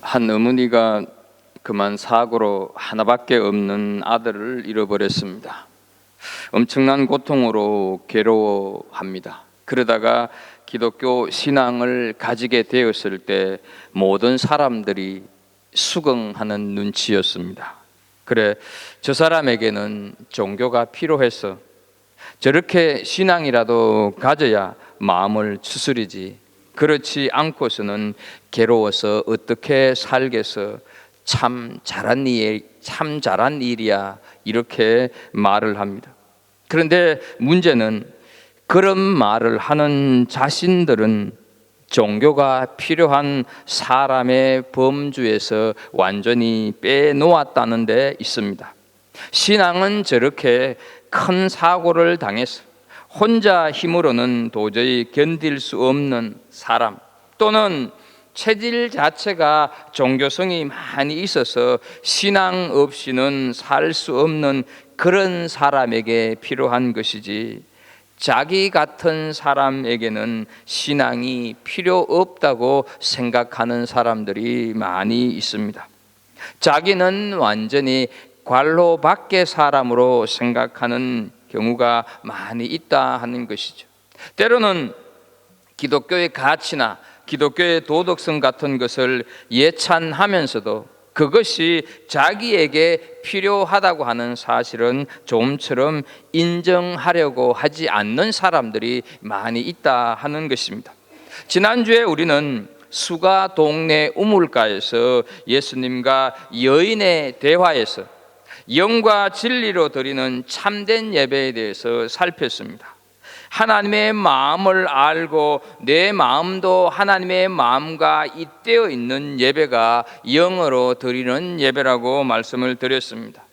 한 어머니가 그만 사고로 하나밖에 없는 아들을 잃어버렸습니다. 엄청난 고통으로 괴로워합니다. 그러다가 기독교 신앙을 가지게 되었을 때 모든 사람들이 수긍하는 눈치였습니다. 그래, 저 사람에게는 종교가 필요해서 저렇게 신앙이라도 가져야 마음을 추스리지, 그렇지 않고서는 괴로워서 어떻게 살겠어, 참 잘한 일이야, 이렇게 말을 합니다. 그런데 문제는 그런 말을 하는 자신들은 종교가 필요한 사람의 범주에서 완전히 빼놓았다는 데 있습니다. 신앙은 저렇게 큰 사고를 당해서 혼자 힘으로는 도저히 견딜 수 없는 사람, 또는 체질 자체가 종교성이 많이 있어서 신앙 없이는 살 수 없는 그런 사람에게 필요한 것이지, 자기 같은 사람에게는 신앙이 필요 없다고 생각하는 사람들이 많이 있습니다. 자기는 완전히 관로 밖의 사람으로 생각하는 경우가 많이 있다 하는 것이죠. 때로는 기독교의 가치나 기독교의 도덕성 같은 것을 예찬하면서도 그것이 자기에게 필요하다고 하는 사실은 좀처럼 인정하려고 하지 않는 사람들이 많이 있다 하는 것입니다. 지난주에 우리는 수가 동네 우물가에서 예수님과 여인의 대화에서 영과 진리로 드리는 참된 예배에 대해서 살폈습니다. 하나님의 마음을 알고 내 마음도 하나님의 마음과 잇대어 있는 예배가 영으로 드리는 예배라고 말씀을 드렸습니다.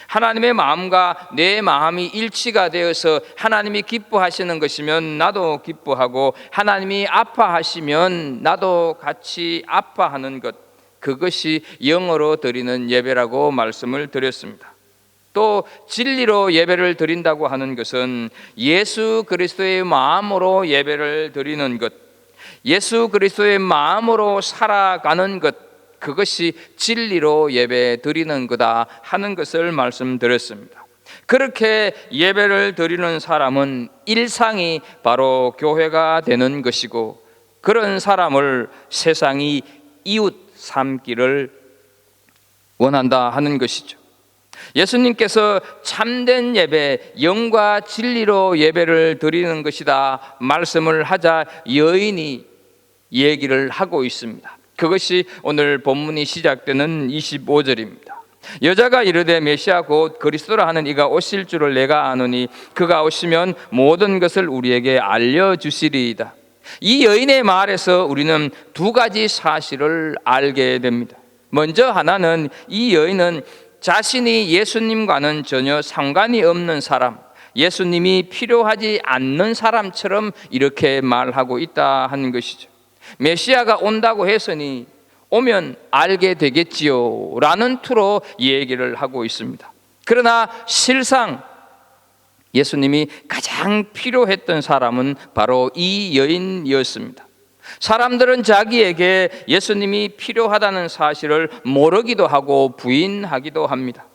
하나님의 마음과 내 마음이 일치가 되어서 하나님이 기뻐하시는 것이면 나도 기뻐하고, 하나님이 아파하시면 나도 같이 아파하는 것, 그것이 영으로 드리는 예배라고 말씀을 드렸습니다. 또 진리로 예배를 드린다고 하는 것은 예수 그리스도의 마음으로 예배를 드리는 것, 예수 그리스도의 마음으로 살아가는 것, 그것이 진리로 예배 드리는 거다 하는 것을 말씀드렸습니다. 그렇게 예배를 드리는 사람은 일상이 바로 교회가 되는 것이고, 그런 사람을 세상이 이웃 삼기를 원한다 하는 것이죠. 예수님께서 참된 예배, 영과 진리로 예배를 드리는 것이다 말씀을 하자 여인이 얘기를 하고 있습니다. 그것이 오늘 본문이 시작되는 25절입니다. 여자가 이르되 메시아 곧 그리스도라 하는 이가 오실 줄을 내가 아노니 그가 오시면 모든 것을 우리에게 알려주시리이다. 이 여인의 말에서 우리는 두 가지 사실을 알게 됩니다. 먼저 하나는, 이 여인은 자신이 예수님과는 전혀 상관이 없는 사람, 예수님이 필요하지 않는 사람처럼 이렇게 말하고 있다 하는 것이죠. 메시아가 온다고 했으니 오면 알게 되겠지요 라는 투로 얘기를 하고 있습니다. 그러나 실상 예수님이 가장 필요했던 사람은 바로 이 여인이었습니다. 사람들은 자기에게 예수님이 필요하다는 사실을 모르기도 하고 부인하기도 합니다.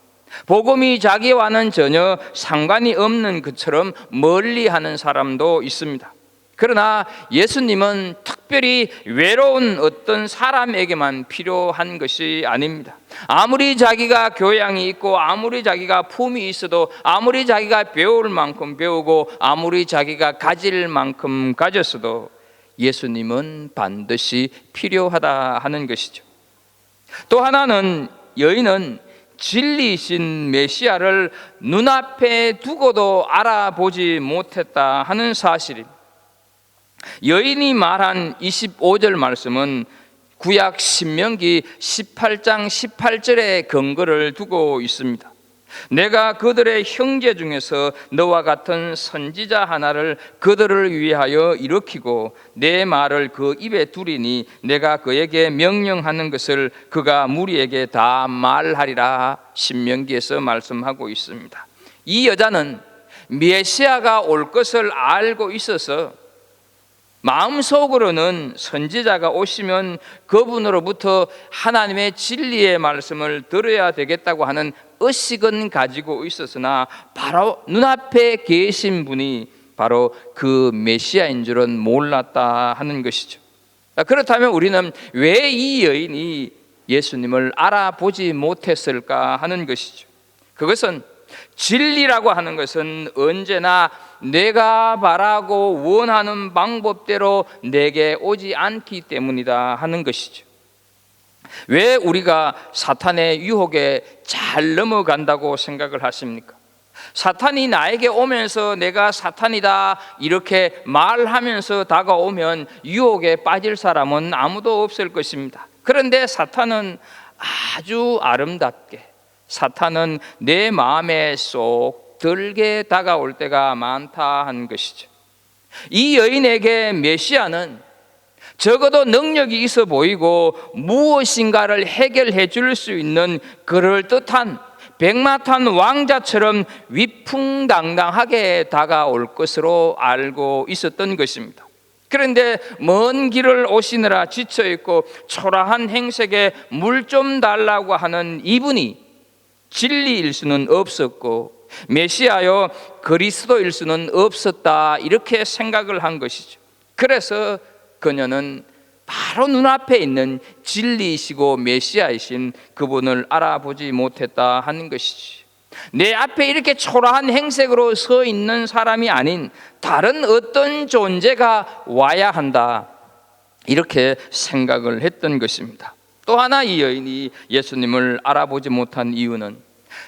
복음이 자기와는 전혀 상관이 없는 것처럼 멀리하는 사람도 있습니다. 그러나 예수님은 특별히 외로운 어떤 사람에게만 필요한 것이 아닙니다. 아무리 자기가 교양이 있고, 아무리 자기가 품이 있어도, 아무리 자기가 배울 만큼 배우고, 아무리 자기가 가질 만큼 가졌어도 예수님은 반드시 필요하다 하는 것이죠. 또 하나는, 여인은 진리이신 메시아를 눈앞에 두고도 알아보지 못했다 하는 사실입니다. 여인이 말한 25절 말씀은 구약 신명기 18장 18절의 근거를 두고 있습니다. 내가 그들의 형제 중에서 너와 같은 선지자 하나를 그들을 위하여 일으키고 내 말을 그 입에 두리니 내가 그에게 명령하는 것을 그가 무리에게 다 말하리라, 신명기에서 말씀하고 있습니다. 이 여자는 메시아가 올 것을 알고 있어서 마음속으로는 선지자가 오시면 그분으로부터 하나님의 진리의 말씀을 들어야 되겠다고 하는 의식은 가지고 있었으나 바로 눈앞에 계신 분이 바로 그 메시아인 줄은 몰랐다 하는 것이죠. 그렇다면 우리는 왜 이 여인이 예수님을 알아보지 못했을까 하는 것이죠. 그것은 진리라고 하는 것은 언제나 내가 바라고 원하는 방법대로 내게 오지 않기 때문이다 하는 것이죠. 왜 우리가 사탄의 유혹에 잘 넘어간다고 생각을 하십니까? 사탄이 나에게 오면서 내가 사탄이다 이렇게 말하면서 다가오면 유혹에 빠질 사람은 아무도 없을 것입니다. 그런데 사탄은 아주 아름답게, 사탄은 내 마음에 쏙 들게 다가올 때가 많다 하는 것이죠. 이 여인에게 메시아는 적어도 능력이 있어 보이고 무엇인가를 해결해 줄 수 있는 그럴듯한 백마탄 왕자처럼 위풍당당하게 다가올 것으로 알고 있었던 것입니다. 그런데 먼 길을 오시느라 지쳐있고 초라한 행색에 물 좀 달라고 하는 이분이 진리일 수는 없었고 메시아요 그리스도일 수는 없었다 이렇게 생각을 한 것이죠. 그래서 그녀는 바로 눈앞에 있는 진리이시고 메시아이신 그분을 알아보지 못했다 하는 것이지. 내 앞에 이렇게 초라한 행색으로 서 있는 사람이 아닌 다른 어떤 존재가 와야 한다 이렇게 생각을 했던 것입니다. 또 하나 이 여인이 예수님을 알아보지 못한 이유는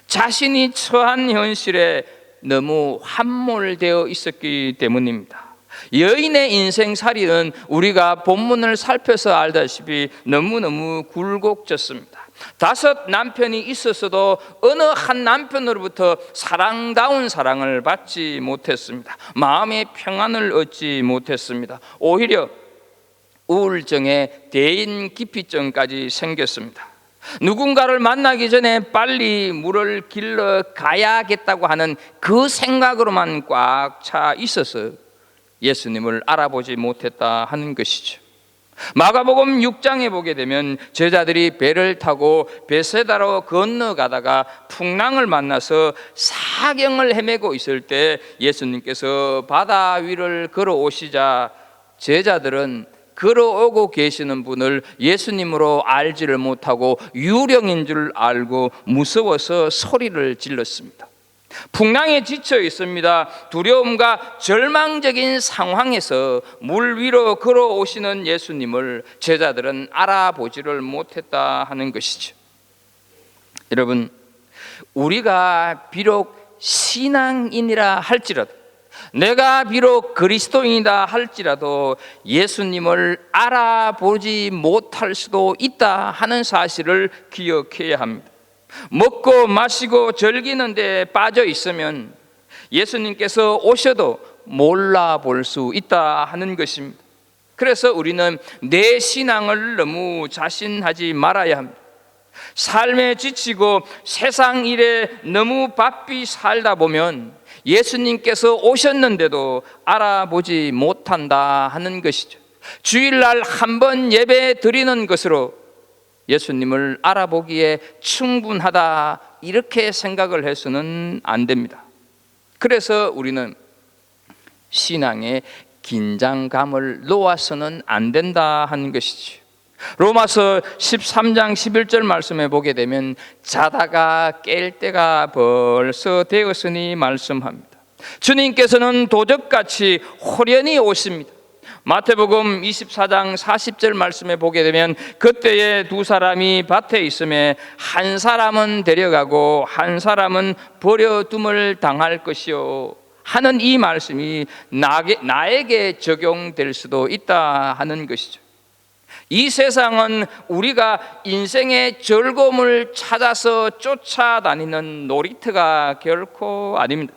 자신이 처한 현실에 너무 함몰되어 있었기 때문입니다. 여인의 인생살이는 우리가 본문을 살펴서 알다시피 너무너무 굴곡졌습니다. 5 남편이 있었어도 어느 한 남편으로부터 사랑다운 사랑을 받지 못했습니다. 마음의 평안을 얻지 못했습니다. 오히려 우울증에 대인기피증까지 생겼습니다. 누군가를 만나기 전에 빨리 물을 길러 가야겠다고 하는 그 생각으로만 꽉 차 있어서 예수님을 알아보지 못했다 하는 것이죠. 마가복음 6장에 보게 되면 제자들이 배를 타고 베세다로 건너가다가 풍랑을 만나서 사경을 헤매고 있을 때 예수님께서 바다 위를 걸어오시자 제자들은 걸어오고 계시는 분을 예수님으로 알지를 못하고 유령인 줄 알고 무서워서 소리를 질렀습니다. 풍랑에 지쳐 있습니다. 두려움과 절망적인 상황에서 물 위로 걸어오시는 예수님을 제자들은 알아보지를 못했다 하는 것이죠. 여러분, 우리가 비록 신앙인이라 할지라도, 내가 비록 그리스도인이다 할지라도 예수님을 알아보지 못할 수도 있다 하는 사실을 기억해야 합니다. 먹고 마시고 즐기는 데 빠져 있으면 예수님께서 오셔도 몰라볼 수 있다 하는 것입니다. 그래서 우리는 내 신앙을 너무 자신하지 말아야 합니다. 삶에 지치고 세상 일에 너무 바삐 살다 보면 예수님께서 오셨는데도 알아보지 못한다 하는 것이죠. 주일날 한 번 예배 드리는 것으로 예수님을 알아보기에 충분하다 이렇게 생각을 해서는 안 됩니다. 그래서 우리는 신앙에 긴장감을 놓아서는 안 된다 하는 것이죠. 로마서 13장 11절 말씀에 보게 되면 자다가 깰 때가 벌써 되었으니 말씀합니다. 주님께서는 도적같이 호련히 오십니다. 마태복음 24장 40절 말씀에 보게 되면 그때에 2 사람이 밭에 있음에 한 사람은 데려가고 한 사람은 버려둠을 당할 것이요 하는 이 말씀이 나에게 적용될 수도 있다 하는 것이죠. 이 세상은 우리가 인생의 즐거움을 찾아서 쫓아다니는 놀이터가 결코 아닙니다.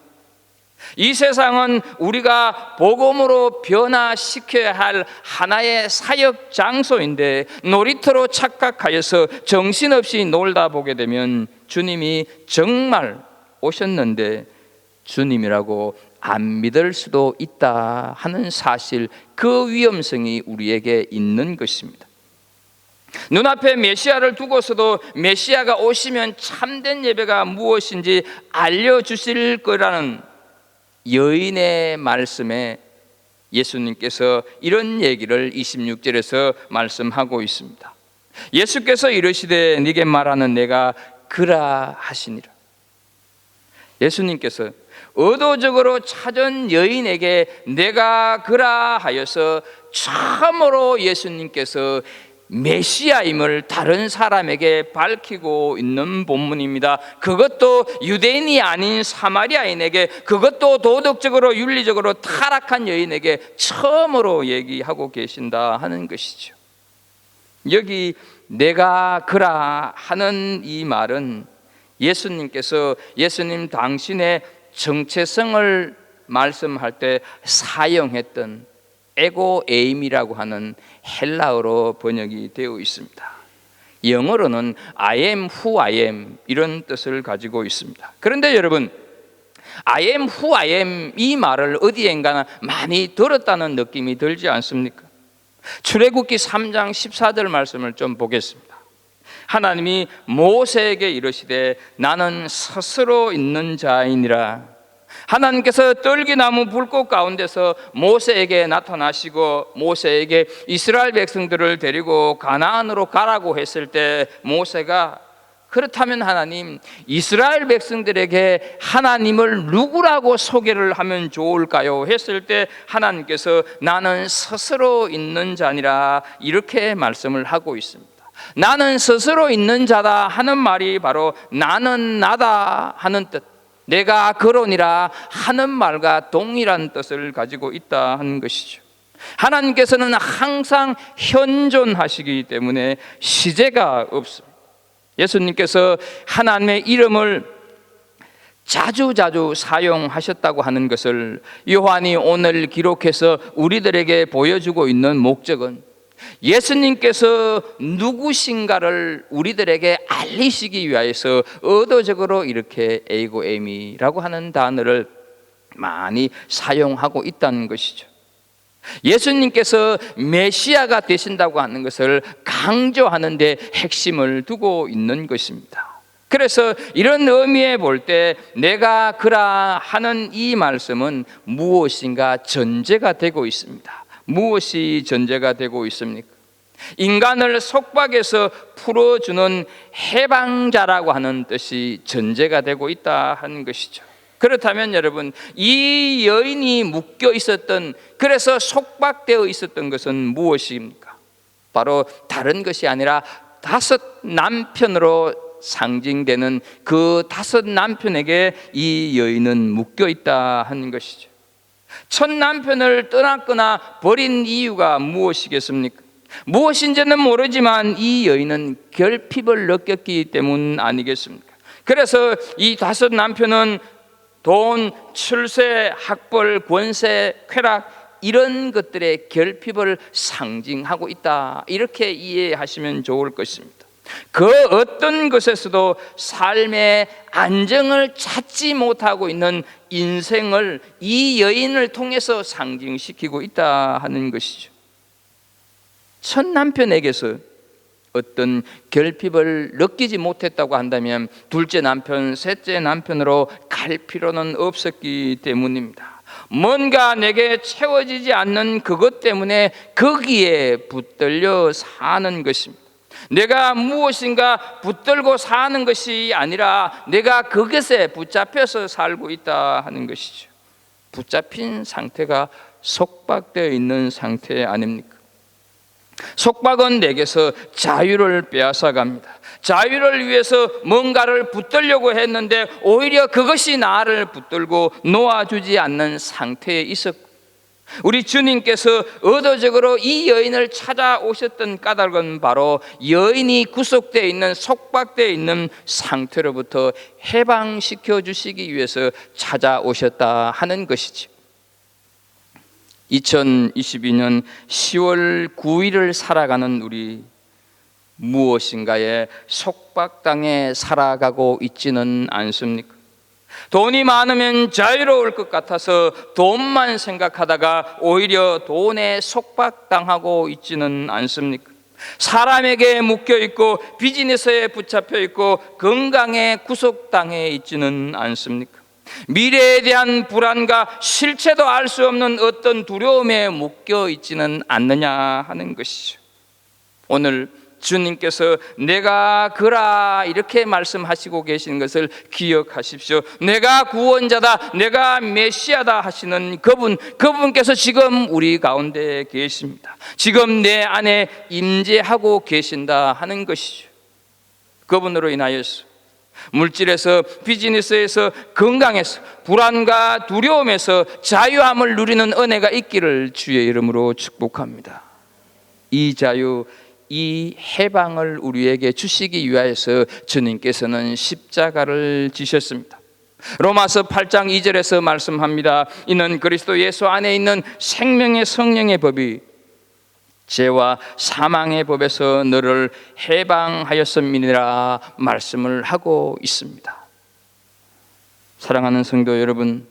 이 세상은 우리가 복음으로 변화시켜야 할 하나의 사역 장소인데 놀이터로 착각하여서 정신없이 놀다 보게 되면 주님이 정말 오셨는데 주님이라고 안 믿을 수도 있다 하는 사실, 그 위험성이 우리에게 있는 것입니다. 눈앞에 메시아를 두고서도 메시아가 오시면 참된 예배가 무엇인지 알려주실 거라는 여인의 말씀에 예수님께서 이런 얘기를 26절에서 말씀하고 있습니다. 예수께서 이르시되 네게 말하는 내가 그라 하시니라. 예수님께서 의도적으로 찾은 여인에게 내가 그라 하여서 처음으로 예수님께서 메시아임을 다른 사람에게 밝히고 있는 본문입니다. 그것도 유대인이 아닌 사마리아인에게, 그것도 도덕적으로 윤리적으로 타락한 여인에게 처음으로 얘기하고 계신다 하는 것이죠. 여기 내가 그라 하는 이 말은 예수님께서 예수님 당신의 정체성을 말씀할 때 사용했던 에고에임이라고 하는 헬라어로 번역이 되어 있습니다. 영어로는 I am who I am 이런 뜻을 가지고 있습니다. 그런데 여러분, I am who I am 이 말을 어디엔가 많이 들었다는 느낌이 들지 않습니까? 출애굽기 3장 14절 말씀을 좀 보겠습니다. 하나님이 모세에게 이르시되 나는 스스로 있는 자이니라. 하나님께서 떨기나무 불꽃 가운데서 모세에게 나타나시고 모세에게 이스라엘 백성들을 데리고 가나안으로 가라고 했을 때 모세가 그렇다면 하나님, 이스라엘 백성들에게 하나님을 누구라고 소개를 하면 좋을까요? 했을 때 하나님께서 나는 스스로 있는 자니라 이렇게 말씀을 하고 있습니다. 나는 스스로 있는 자다 하는 말이 바로 나는 나다 하는 뜻, 내가 그러니라 하는 말과 동일한 뜻을 가지고 있다 하는 것이죠. 하나님께서는 항상 현존하시기 때문에 시제가 없습니다. 예수님께서 하나님의 이름을 자주자주 사용하셨다고 하는 것을 요한이 오늘 기록해서 우리들에게 보여주고 있는 목적은 예수님께서 누구신가를 우리들에게 알리시기 위하여서 의도적으로 이렇게 에이고에미라고 하는 단어를 많이 사용하고 있다는 것이죠. 예수님께서 메시아가 되신다고 하는 것을 강조하는 데 핵심을 두고 있는 것입니다. 그래서 이런 의미에 볼 때 내가 그라 하는 이 말씀은 무엇인가 전제가 되고 있습니다. 무엇이 전제가 되고 있습니까? 인간을 속박에서 풀어주는 해방자라고 하는 뜻이 전제가 되고 있다 하는 것이죠. 그렇다면 여러분, 이 여인이 묶여 있었던, 그래서 속박되어 있었던 것은 무엇입니까? 바로 다른 것이 아니라 5 남편으로 상징되는 그 5 남편에게 이 여인은 묶여 있다 하는 것이죠. 첫 남편을 떠났거나 버린 이유가 무엇이겠습니까? 무엇인지는 모르지만 이 여인은 결핍을 느꼈기 때문 아니겠습니까? 그래서 이 5 남편은 돈, 출세, 학벌, 권세, 쾌락 이런 것들의 결핍을 상징하고 있다, 이렇게 이해하시면 좋을 것입니다. 그 어떤 것에서도 삶의 안정을 찾지 못하고 있는 인생을 이 여인을 통해서 상징시키고 있다 하는 것이죠. 첫 남편에게서 어떤 결핍을 느끼지 못했다고 한다면 둘째 남편, 셋째 남편으로 갈 필요는 없었기 때문입니다. 뭔가 내게 채워지지 않는 그것 때문에 거기에 붙들려 사는 것입니다. 내가 무엇인가 붙들고 사는 것이 아니라 내가 그것에 붙잡혀서 살고 있다 하는 것이죠. 붙잡힌 상태가 속박되어 있는 상태 아닙니까? 속박은 내게서 자유를 빼앗아 갑니다. 자유를 위해서 뭔가를 붙들려고 했는데 오히려 그것이 나를 붙들고 놓아주지 않는 상태에 있었고, 우리 주님께서 의도적으로 이 여인을 찾아오셨던 까닭은 바로 여인이 구속되어 있는, 속박되어 있는 상태로부터 해방시켜 주시기 위해서 찾아오셨다 하는 것이죠. 2022년 10월 9일을 살아가는 우리, 무엇인가에 속박당해 살아가고 있지는 않습니까? 돈이 많으면 자유로울 것 같아서 돈만 생각하다가 오히려 돈에 속박당하고 있지는 않습니까? 사람에게 묶여 있고 비즈니스에 붙잡혀 있고 건강에 구속당해 있지는 않습니까? 미래에 대한 불안과 실체도 알 수 없는 어떤 두려움에 묶여 있지는 않느냐 하는 것이죠. 오늘 주님께서 내가 그라 이렇게 말씀하시고 계시는 것을 기억하십시오. 내가 구원자다, 내가 메시아다 하시는 그분께서 지금 우리 가운데 계십니다. 지금 내 안에 임재하고 계신다 하는 것이죠. 그분으로 인하여서 물질에서, 비즈니스에서, 건강에서, 불안과 두려움에서 자유함을 누리는 은혜가 있기를 주의 이름으로 축복합니다. 이 자유, 이 해방을 우리에게 주시기 위하여서 주님께서는 십자가를 지셨습니다. 로마서 8장 2절에서 말씀합니다. 이는 그리스도 예수 안에 있는 생명의 성령의 법이 죄와 사망의 법에서 너를 해방하였음이니라 말씀을 하고 있습니다. 사랑하는 성도 여러분,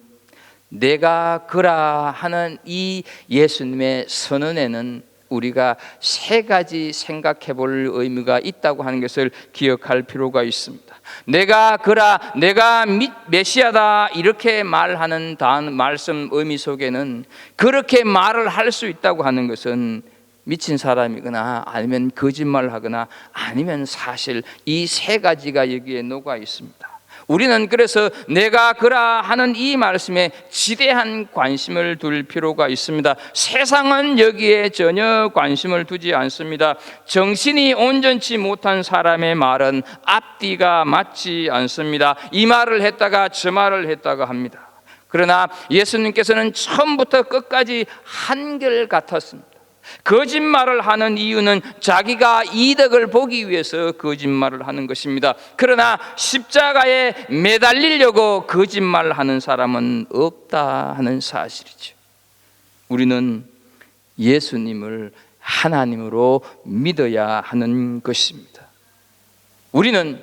내가 그라 하는 이 예수님의 선언에는 우리가 세 가지 생각해 볼 의미가 있다고 하는 것을 기억할 필요가 있습니다. 내가 그라, 내가 메시아다 이렇게 말하는 말씀 의미 속에는 그렇게 말을 할 수 있다고 하는 것은 미친 사람이거나 아니면 거짓말하거나 아니면 사실, 이 세 가지가 여기에 녹아 있습니다. 우리는 그래서 내가 그라 하는 이 말씀에 지대한 관심을 둘 필요가 있습니다. 세상은 여기에 전혀 관심을 두지 않습니다. 정신이 온전치 못한 사람의 말은 앞뒤가 맞지 않습니다. 이 말을 했다가 저 말을 했다가 합니다. 그러나 예수님께서는 처음부터 끝까지 한결같았습니다. 거짓말을 하는 이유는 자기가 이득을 보기 위해서 거짓말을 하는 것입니다. 그러나 십자가에 매달리려고 거짓말하는 사람은 없다 하는 사실이죠. 우리는 예수님을 하나님으로 믿어야 하는 것입니다. 우리는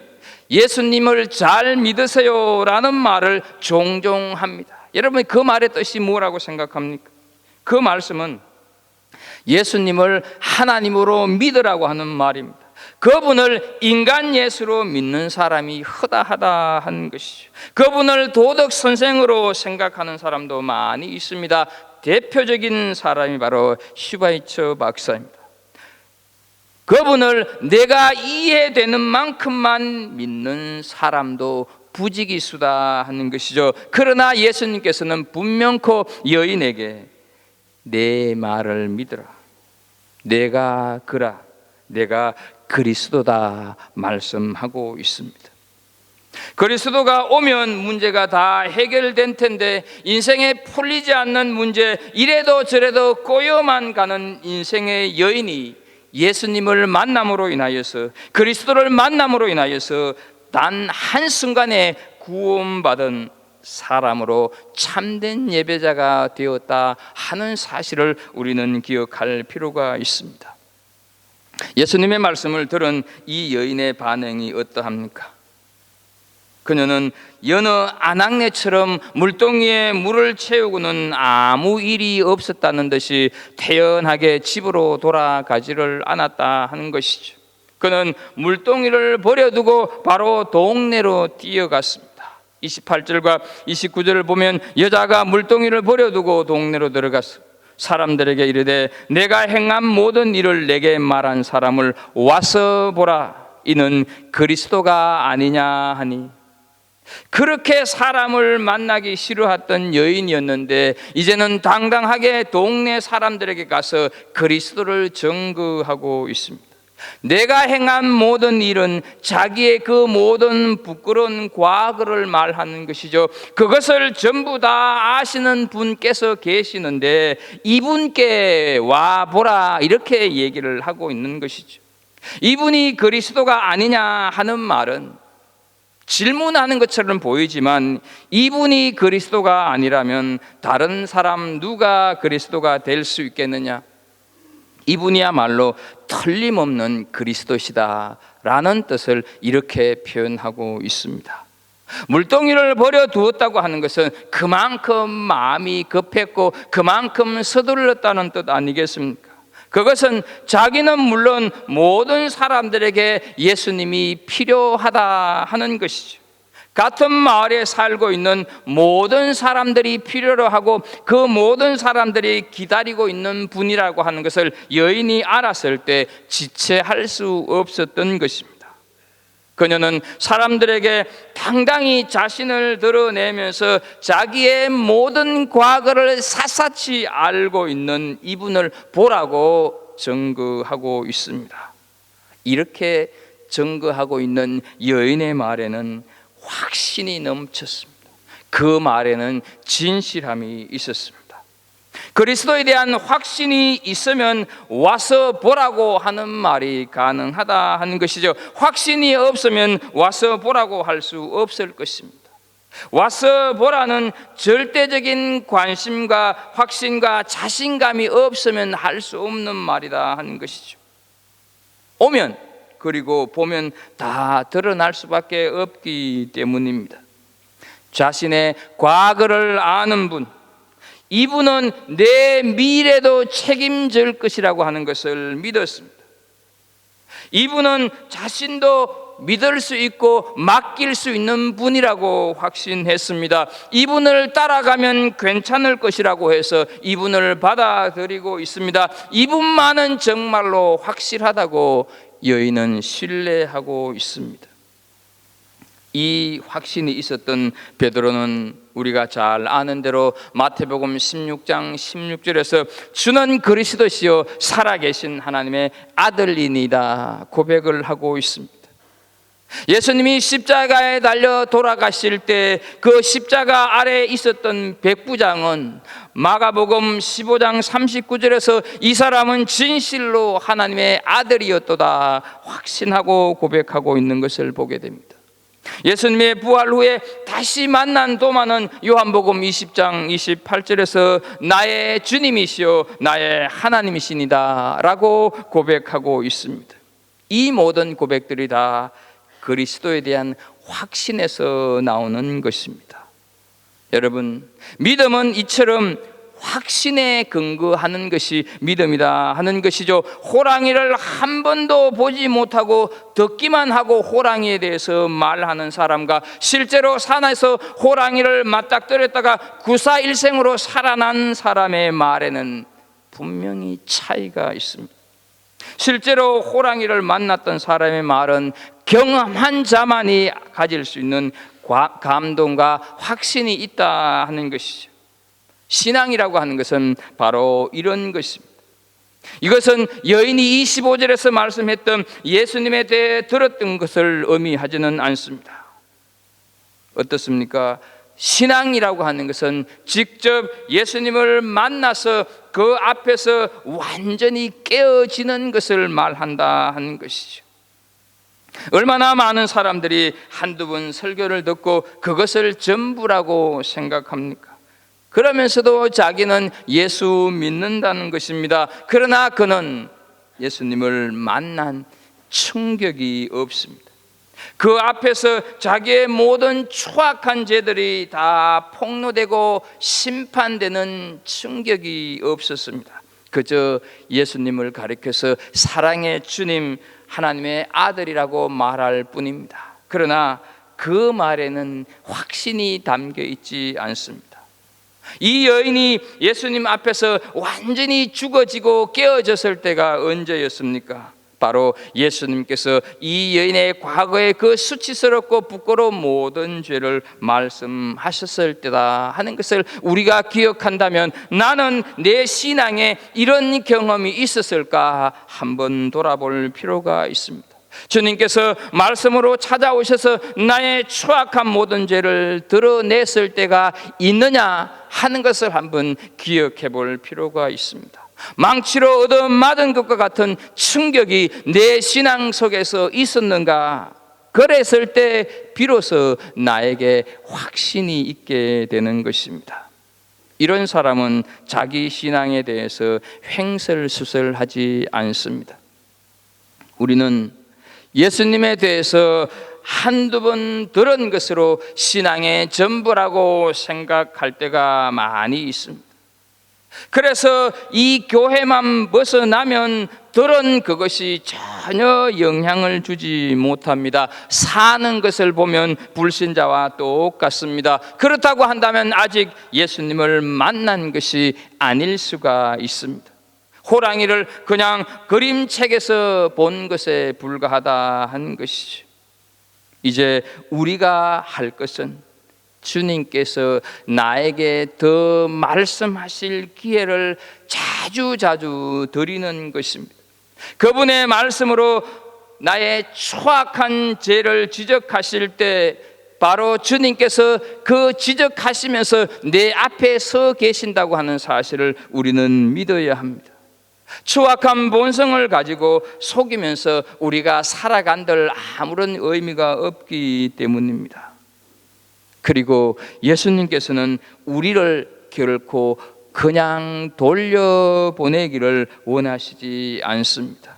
예수님을 잘 믿으세요라는 말을 종종 합니다. 여러분, 그 말의 뜻이 뭐라고 생각합니까? 그 말씀은 예수님을 하나님으로 믿으라고 하는 말입니다. 그분을 인간 예수로 믿는 사람이 허다하다 하는 것이죠. 그분을 도덕 선생으로 생각하는 사람도 많이 있습니다. 대표적인 사람이 바로 슈바이처 박사입니다. 그분을 내가 이해되는 만큼만 믿는 사람도 부지기수다 하는 것이죠. 그러나 예수님께서는 분명코 여인에게 내 말을 믿으라, 내가 그라, 내가 그리스도다 말씀하고 있습니다. 그리스도가 오면 문제가 다 해결된 텐데 인생에 풀리지 않는 문제, 이래도 저래도 꼬여만 가는 인생의 여인이 예수님을 만남으로 인하여서, 그리스도를 만남으로 인하여서 단 한순간에 구원받은 사람으로 참된 예배자가 되었다 하는 사실을 우리는 기억할 필요가 있습니다. 예수님의 말씀을 들은 이 여인의 반응이 어떠합니까? 그녀는 여느 아낙네처럼 물동이에 물을 채우고는 아무 일이 없었다는 듯이 태연하게 집으로 돌아가지를 않았다 하는 것이죠. 그는 물동이를 버려두고 바로 동네로 뛰어갔습니다. 28절과 29절을 보면 여자가 물동이를 버려두고 동네로 들어가서 사람들에게 이르되 내가 행한 모든 일을 내게 말한 사람을 와서 보라, 이는 그리스도가 아니냐 하니, 그렇게 사람을 만나기 싫어했던 여인이었는데 이제는 당당하게 동네 사람들에게 가서 그리스도를 증거하고 있습니다. 내가 행한 모든 일은 자기의 그 모든 부끄러운 과거를 말하는 것이죠. 그것을 전부 다 아시는 분께서 계시는데 이분께 와보라 이렇게 얘기를 하고 있는 것이죠. 이분이 그리스도가 아니냐 하는 말은 질문하는 것처럼 보이지만 이분이 그리스도가 아니라면 다른 사람 누가 그리스도가 될 수 있겠느냐? 이분이야말로 틀림없는 그리스도시다 라는 뜻을 이렇게 표현하고 있습니다. 물동이를 버려두었다고 하는 것은 그만큼 마음이 급했고 그만큼 서둘렀다는 뜻 아니겠습니까? 그것은 자기는 물론 모든 사람들에게 예수님이 필요하다 하는 것이죠. 같은 마을에 살고 있는 모든 사람들이 필요로 하고 그 모든 사람들이 기다리고 있는 분이라고 하는 것을 여인이 알았을 때 지체할 수 없었던 것입니다. 그녀는 사람들에게 당당히 자신을 드러내면서 자기의 모든 과거를 샅샅이 알고 있는 이분을 보라고 증거하고 있습니다. 이렇게 증거하고 있는 여인의 말에는 확신이 넘쳤습니다. 그 말에는 진실함이 있었습니다. 그리스도에 대한 확신이 있으면 와서 보라고 하는 말이 가능하다 하는 것이죠. 확신이 없으면 와서 보라고 할 수 없을 것입니다. 와서 보라는 절대적인 관심과 확신과 자신감이 없으면 할 수 없는 말이다 하는 것이죠. 오면 그리고 보면 다 드러날 수밖에 없기 때문입니다. 자신의 과거를 아는 분, 이분은 내 미래도 책임질 것이라고 하는 것을 믿었습니다. 이분은 자신도 믿을 수 있고 맡길 수 있는 분이라고 확신했습니다. 이분을 따라가면 괜찮을 것이라고 해서 이분을 받아들이고 있습니다. 이분만은 정말로 확실하다고 여인은 신뢰하고 있습니다. 이 확신이 있었던 베드로는 우리가 잘 아는 대로 마태복음 16장 16절에서 주는 그리스도시요 살아계신 하나님의 아들이니다 고백을 하고 있습니다. 예수님이 십자가에 달려 돌아가실 때 그 십자가 아래에 있었던 백부장은 마가복음 15장 39절에서 이 사람은 진실로 하나님의 아들이었도다 확신하고 고백하고 있는 것을 보게 됩니다. 예수님의 부활 후에 다시 만난 도마는 요한복음 20장 28절에서 나의 주님이시요 나의 하나님이시니다 라고 고백하고 있습니다. 이 모든 고백들이 다 그리스도에 대한 확신에서 나오는 것입니다. 여러분, 믿음은 이처럼 확신에 근거하는 것이 믿음이다 하는 것이죠. 호랑이를 한 번도 보지 못하고 듣기만 하고 호랑이에 대해서 말하는 사람과 실제로 산에서 호랑이를 맞닥뜨렸다가 구사일생으로 살아난 사람의 말에는 분명히 차이가 있습니다. 실제로 호랑이를 만났던 사람의 말은 경험한 자만이 가질 수 있는 감동과 확신이 있다 하는 것이죠. 신앙이라고 하는 것은 바로 이런 것입니다. 이것은 여인이 25절에서 말씀했던 예수님에 대해 들었던 것을 의미하지는 않습니다. 어떻습니까? 신앙이라고 하는 것은 직접 예수님을 만나서 그 앞에서 완전히 깨어지는 것을 말한다 하는 것이죠. 얼마나 많은 사람들이 한두 번 설교를 듣고 그것을 전부라고 생각합니까? 그러면서도 자기는 예수 믿는다는 것입니다. 그러나 그는 예수님을 만난 충격이 없습니다. 그 앞에서 자기의 모든 추악한 죄들이 다 폭로되고 심판되는 충격이 없었습니다. 그저 예수님을 가리켜서 사랑의 주님, 하나님의 아들이라고 말할 뿐입니다. 그러나 그 말에는 확신이 담겨 있지 않습니다. 이 여인이 예수님 앞에서 완전히 죽어지고 깨어졌을 때가 언제였습니까? 바로 예수님께서 이 여인의 과거의 그 수치스럽고 부끄러운 모든 죄를 말씀하셨을 때다 하는 것을 우리가 기억한다면 나는 내 신앙에 이런 경험이 있었을까 한번 돌아볼 필요가 있습니다. 주님께서 말씀으로 찾아오셔서 나의 추악한 모든 죄를 드러냈을 때가 있느냐 하는 것을 한번 기억해 볼 필요가 있습니다. 망치로 얻어맞은 것과 같은 충격이 내 신앙 속에서 있었는가? 그랬을 때 비로소 나에게 확신이 있게 되는 것입니다. 이런 사람은 자기 신앙에 대해서 횡설수설하지 않습니다. 우리는 예수님에 대해서 한두 번 들은 것으로 신앙의 전부라고 생각할 때가 많이 있습니다. 그래서 이 교회만 벗어나면 들은 그것이 전혀 영향을 주지 못합니다. 사는 것을 보면 불신자와 똑같습니다. 그렇다고 한다면 아직 예수님을 만난 것이 아닐 수가 있습니다. 호랑이를 그냥 그림책에서 본 것에 불과하다 하는 것이죠. 이제 우리가 할 것은 주님께서 나에게 더 말씀하실 기회를 자주 드리는 것입니다. 그분의 말씀으로 나의 추악한 죄를 지적하실 때 바로 주님께서 그 지적하시면서 내 앞에 서 계신다고 하는 사실을 우리는 믿어야 합니다. 추악한 본성을 가지고 속이면서 우리가 살아간들 아무런 의미가 없기 때문입니다. 그리고 예수님께서는 우리를 결코 그냥 돌려보내기를 원하시지 않습니다.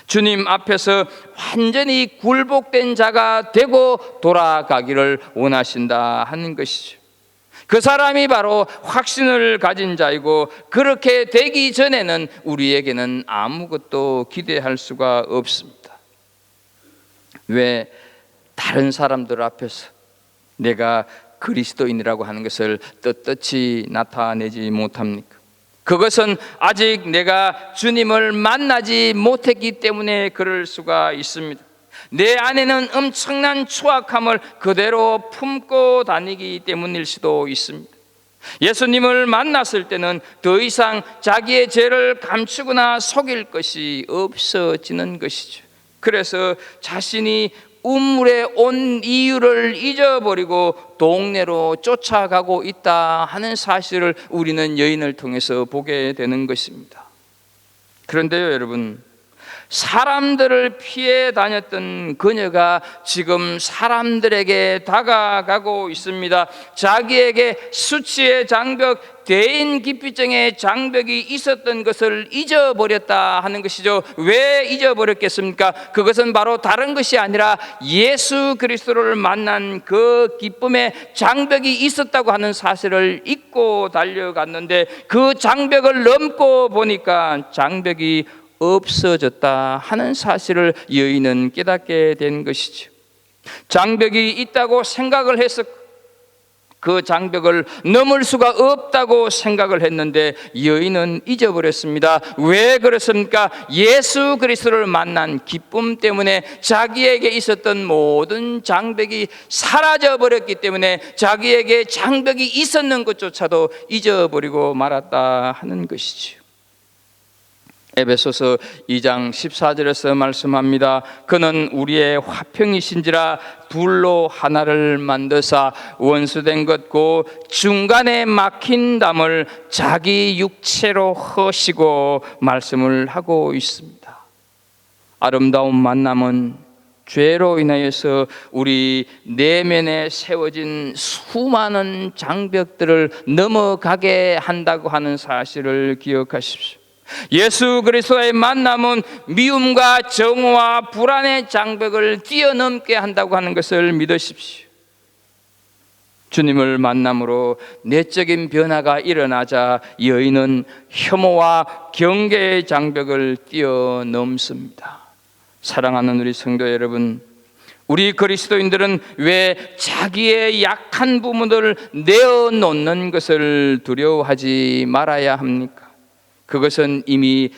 주님 앞에서 완전히 굴복된 자가 되고 돌아가기를 원하신다 하는 것이죠. 그 사람이 바로 확신을 가진 자이고, 그렇게 되기 전에는 우리에게는 아무것도 기대할 수가 없습니다. 왜 다른 사람들 앞에서 내가 그리스도인이라고 하는 것을 떳떳이 나타내지 못합니까? 그것은 아직 내가 주님을 만나지 못했기 때문에 그럴 수가 있습니다. 내 안에는 엄청난 추악함을 그대로 품고 다니기 때문일 수도 있습니다. 예수님을 만났을 때는 더 이상 자기의 죄를 감추거나 속일 것이 없어지는 것이죠. 그래서 자신이 우물에 온 이유를 잊어버리고 동네로 쫓아가고 있다 하는 사실을 우리는 여인을 통해서 보게 되는 것입니다. 그런데요, 여러분, 사람들을 피해 다녔던 그녀가 지금 사람들에게 다가가고 있습니다. 자기에게 수치의 장벽, 대인기피증의 장벽이 있었던 것을 잊어버렸다 하는 것이죠. 왜 잊어버렸겠습니까? 그것은 바로 다른 것이 아니라 예수 그리스도를 만난 그 기쁨의 장벽이 있었다고 하는 사실을 잊고 달려갔는데, 그 장벽을 넘고 보니까 장벽이 없어졌다 하는 사실을 여인은 깨닫게 된 것이죠. 장벽이 있다고 생각을 했었고, 그 장벽을 넘을 수가 없다고 생각을 했는데 여인은 잊어버렸습니다. 왜 그렇습니까? 예수 그리스도를 만난 기쁨 때문에 자기에게 있었던 모든 장벽이 사라져버렸기 때문에 자기에게 장벽이 있었는 것조차도 잊어버리고 말았다 하는 것이죠. 에베소서 2장 14절에서 말씀합니다. 그는 우리의 화평이신지라 둘로 하나를 만드사 원수된 것고 중간에 막힌 담을 자기 육체로 허시고 말씀을 하고 있습니다. 아름다운 만남은 죄로 인하여서 우리 내면에 세워진 수많은 장벽들을 넘어가게 한다고 하는 사실을 기억하십시오. 예수 그리스도의 만남은 미움과 정오와 불안의 장벽을 뛰어넘게 한다고 하는 것을 믿으십시오. 주님을 만남으로 내적인 변화가 일어나자 여인은 혐오와 경계의 장벽을 뛰어넘습니다. 사랑하는 우리 성도 여러분, 우리 그리스도인들은 왜 자기의 약한 부분을 내어놓는 것을 두려워하지 말아야 합니까? 그것은 이미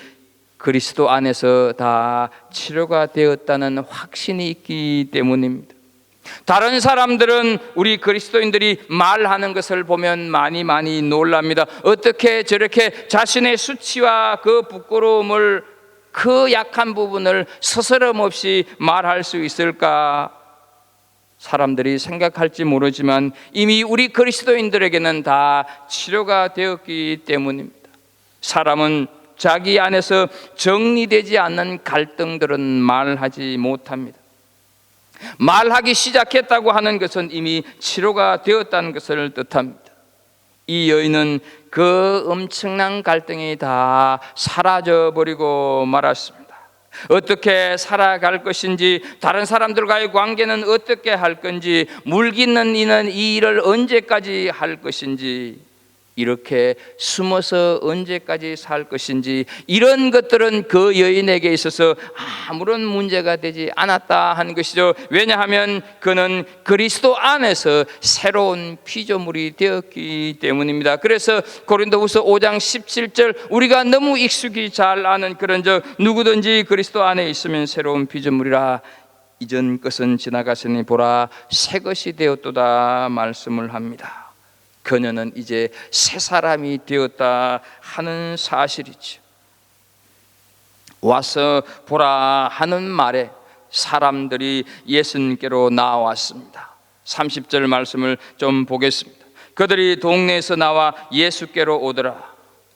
그리스도 안에서 다 치료가 되었다는 확신이 있기 때문입니다. 다른 사람들은 우리 그리스도인들이 말하는 것을 보면 많이 놀랍니다. 어떻게 저렇게 자신의 수치와 그 부끄러움을, 그 약한 부분을 스스럼 없이 말할 수 있을까? 사람들이 생각할지 모르지만 이미 우리 그리스도인들에게는 다 치료가 되었기 때문입니다. 사람은 자기 안에서 정리되지 않는 갈등들은 말하지 못합니다. 말하기 시작했다고 하는 것은 이미 치료가 되었다는 것을 뜻합니다. 이 여인은 그 엄청난 갈등이 다 사라져버리고 말았습니다. 어떻게 살아갈 것인지, 다른 사람들과의 관계는 어떻게 할 건지, 물깃는 이는 이 일을 언제까지 할 것인지, 이렇게 숨어서 언제까지 살 것인지, 이런 것들은 그 여인에게 있어서 아무런 문제가 되지 않았다 하는 것이죠. 왜냐하면 그는 그리스도 안에서 새로운 피조물이 되었기 때문입니다. 그래서 고린도후서 5장 17절, 우리가 너무 익숙히 잘 아는 그런 적, 누구든지 그리스도 안에 있으면 새로운 피조물이라, 이전 것은 지나갔으니 보라 새 것이 되었도다 말씀을 합니다. 그녀는 이제 새 사람이 되었다 하는 사실이죠. 와서 보라 하는 말에 사람들이 예수님께로 나왔습니다. 30절 말씀을 좀 보겠습니다. 그들이 동네에서 나와 예수께로 오더라.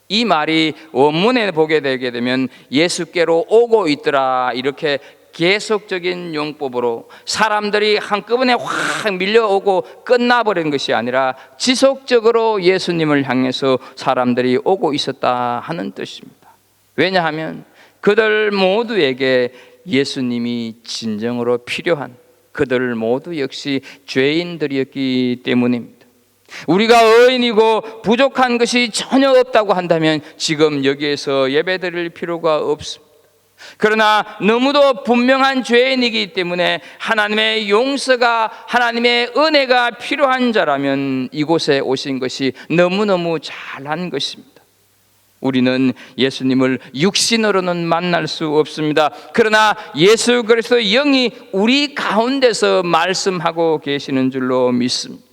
이 말이 원문에 보게 되게 되면 예수께로 오고 있더라, 이렇게 계속적인 용법으로 사람들이 한꺼번에 확 밀려오고 끝나버린 것이 아니라 지속적으로 예수님을 향해서 사람들이 오고 있었다 하는 뜻입니다. 왜냐하면 그들 모두에게 예수님이 진정으로 필요한, 그들 모두 역시 죄인들이었기 때문입니다. 우리가 의인이고 부족한 것이 전혀 없다고 한다면 지금 여기에서 예배드릴 필요가 없습니다. 그러나 너무도 분명한 죄인이기 때문에 하나님의 용서가, 하나님의 은혜가 필요한 자라면 이곳에 오신 것이 너무너무 잘한 것입니다. 우리는 예수님을 육신으로는 만날 수 없습니다. 그러나 예수 그리스도의 영이 우리 가운데서 말씀하고 계시는 줄로 믿습니다.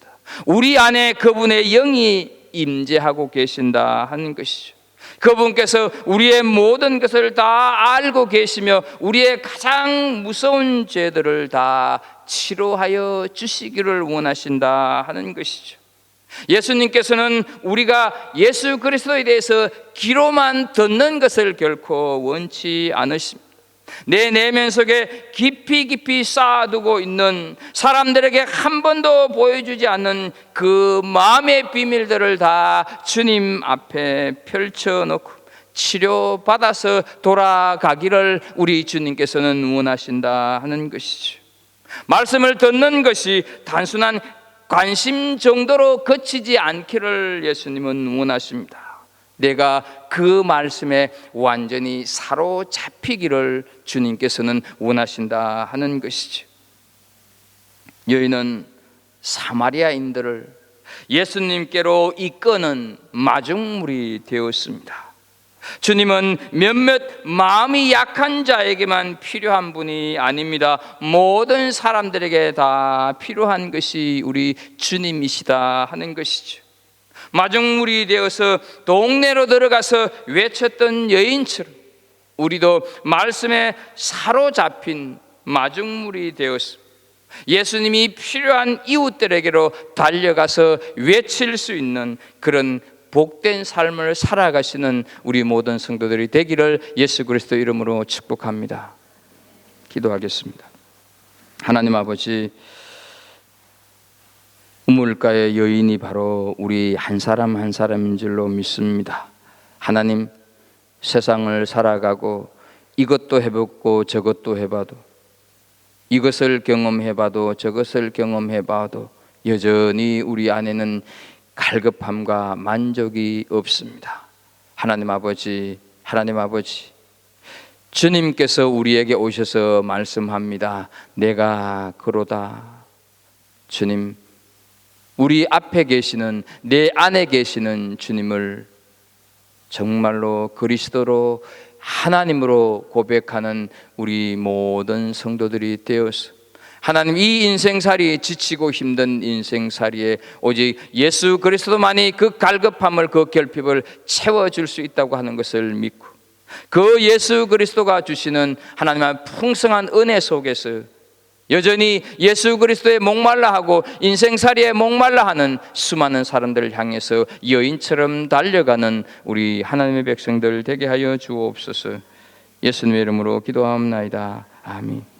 우리 안에 그분의 영이 임재하고 계신다 하는 것이죠. 그분께서 우리의 모든 것을 다 알고 계시며 우리의 가장 무서운 죄들을 다 치료하여 주시기를 원하신다 하는 것이죠. 예수님께서는 우리가 예수 그리스도에 대해서 귀로만 듣는 것을 결코 원치 않으십니다. 내 내면 속에 깊이 쌓아두고 있는, 사람들에게 한 번도 보여주지 않는 그 마음의 비밀들을 다 주님 앞에 펼쳐놓고 치료받아서 돌아가기를 우리 주님께서는 원하신다 하는 것이죠. 말씀을 듣는 것이 단순한 관심 정도로 그치지 않기를 예수님은 원하십니다. 내가 그 말씀에 완전히 사로잡히기를 주님께서는 원하신다 하는 것이죠. 여인은 사마리아인들을 예수님께로 이끄는 마중물이 되었습니다. 주님은 몇몇 마음이 약한 자에게만 필요한 분이 아닙니다. 모든 사람들에게 다 필요한 것이 우리 주님이시다 하는 것이죠. 마중물이 되어서 동네로 들어가서 외쳤던 여인처럼 우리도 말씀에 사로잡힌 마중물이 되었습니다. 예수님이 필요한 이웃들에게로 달려가서 외칠 수 있는 그런 복된 삶을 살아가시는 우리 모든 성도들이 되기를 예수 그리스도 이름으로 축복합니다. 기도하겠습니다. 하나님 아버지, 우물가의 여인이 바로 우리 한 사람 한 사람인 줄로 믿습니다. 하나님, 세상을 살아가고 이것도 해보고 저것도 해봐도, 이것을 경험해봐도 저것을 경험해봐도 여전히 우리 안에는 갈급함과 만족이 없습니다. 하나님 아버지, 하나님 아버지, 주님께서 우리에게 오셔서 말씀합니다. 내가 그로다. 주님, 우리 앞에 계시는, 내 안에 계시는 주님을 정말로 그리스도로 하나님으로 고백하는 우리 모든 성도들이 되어서 하나님, 이 인생살이 지치고 힘든 인생살이에 오직 예수 그리스도만이 그 갈급함을, 그 결핍을 채워줄 수 있다고 하는 것을 믿고, 그 예수 그리스도가 주시는 하나님의 풍성한 은혜 속에서 여전히 예수 그리스도에 목말라 하고 인생살이에 목말라 하는 수많은 사람들을 향해서 여인처럼 달려가는 우리 하나님의 백성들 되게 하여 주옵소서. 예수님의 이름으로 기도하옵나이다. 아멘.